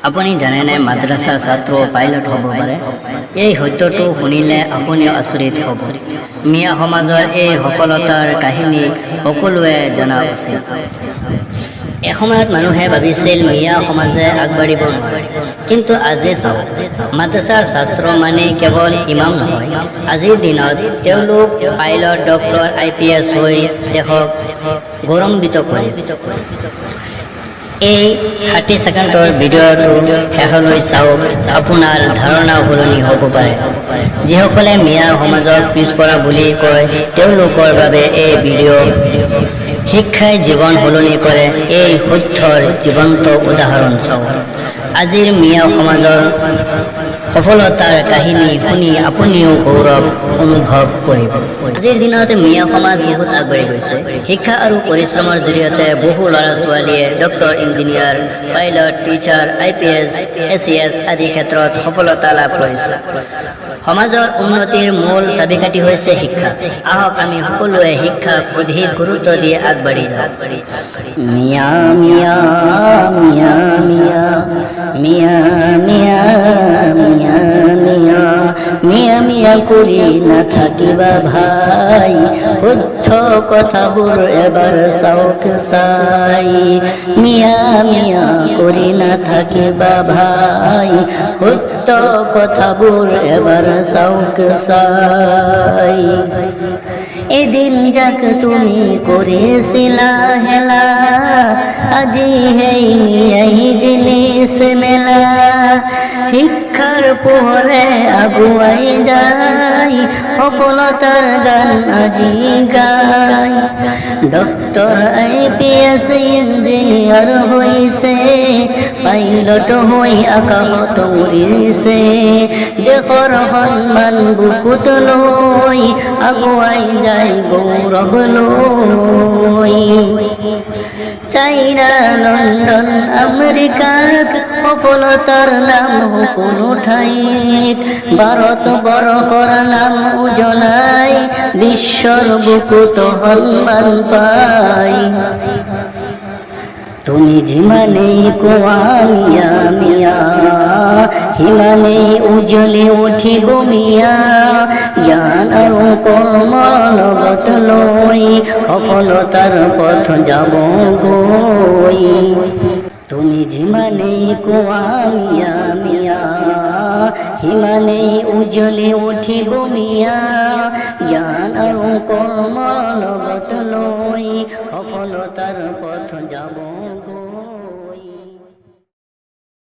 আপুনি জানেনে মাদ্ৰাছা ছাত্ৰ পাইলট হ'ব পাৰে? এই সত্যটো শুনিলে আপুনিও আচৰিত হ'ব। মিয়া সমাজৰ এই সফলতাৰ কাহিনী সকলোৱে জনা উচিত। এসময়ত মানুহে ভাবিছিল মিয়া সমাজে আগবাঢ়িব নোৱাৰে, কিন্তু আজি চাওক, মাদ্ৰাছাৰ ছাত্ৰ মানে কেৱল ইমাম নহয়, আজিৰ দিনত তেওঁলোক পাইলট, ডক্টৰ, IPS হৈ দেশক গৌৰৱান্বিত কৰিছে। এই 30 ছেকেণ্ডৰ ভিডিঅ'টো শেষলৈ চাওক, আপোনাৰ ধাৰণা সলনি হ'ব পাৰে। যিসকলে মিয়া সমাজক পিছপৰা বুলি কয়, তেওঁলোকৰ বাবে এই ভিডিঅ'। শিক্ষাই জীৱন সলনি কৰে, এই সত্যৰ জীৱন্ত উদাহৰণ চাওক। আজিৰ মিয়া সমাজৰ সফলতাৰ কাহিনী শুনি আপুনিও গৌৰৱ অনুভৱ কৰিব। আজিৰ দিনত মিয়া সমাজ বহুত আগবাঢ়ি গৈছে। শিক্ষা আৰু পৰিশ্ৰমৰ জৰিয়তে বহু ল'ৰা ছোৱালীয়ে doctor, engineer, pilot, teacher, IPS, ACS আদি ক্ষেত্ৰত সফলতা লাভ কৰিছে। সমাজৰ উন্নতিৰ মূল চাবিকাঠি হৈছে শিক্ষা। আহক আমি সকলোৱে শিক্ষাক অধিক গুৰুত্ব দি আগবাঢ়ি যাওঁ। মিয়া মিয়া মিয়া মিয়া মিয়া মিয়া মিয়া মিয়া মিয়া মিয়া কৰি নাথাকিবা ভাই, শুদ্ধ কথাবোৰ এবাৰ চাওক চাই। মিয়া মিয়া কৰি নাথাকিবা ভাই, শুদ্ধ কথাবোৰ এবাৰ চাওক চাই। এদিন যাক তুমি কৰিছিলা হেলা, আজি সেই মিয়াই জিনিস মেলা। শিক্ষাৰ পোহৰে আগুৱাই যায়, সফলতাৰ গান আজি গায়। ডক্টৰ, IPS, ইঞ্জিনিয়াৰ হৈছে, পাইলট হৈ আকাশত উৰিছে। দেশৰ সন্মান বুকুত লৈ আগুৱাই যায় গৌৰৱ লৈ। চাইনা, লণ্ডন, আমেৰিকাত সফলতাৰ নাম সকলো ঠাইত। ভাৰতবৰ্ষৰ নাম উজ্বলাই বিশ্বৰ বুকুত সন্মান পায়। তুমি যিমানেই কোৱা মিয়া মিয়া, সিমানেই উজ্বলি উঠিব মিয়া। জ্ঞান আৰু কৰ্ম লগত লৈ সফলতাৰ পথ যাব গৈ। তুমি যিমানেই কোৱা মিয়া মিয়া, সিমানেই উজ্বলি উঠিব মিয়া। জ্ঞান আৰু কৰ্ম লগত লৈ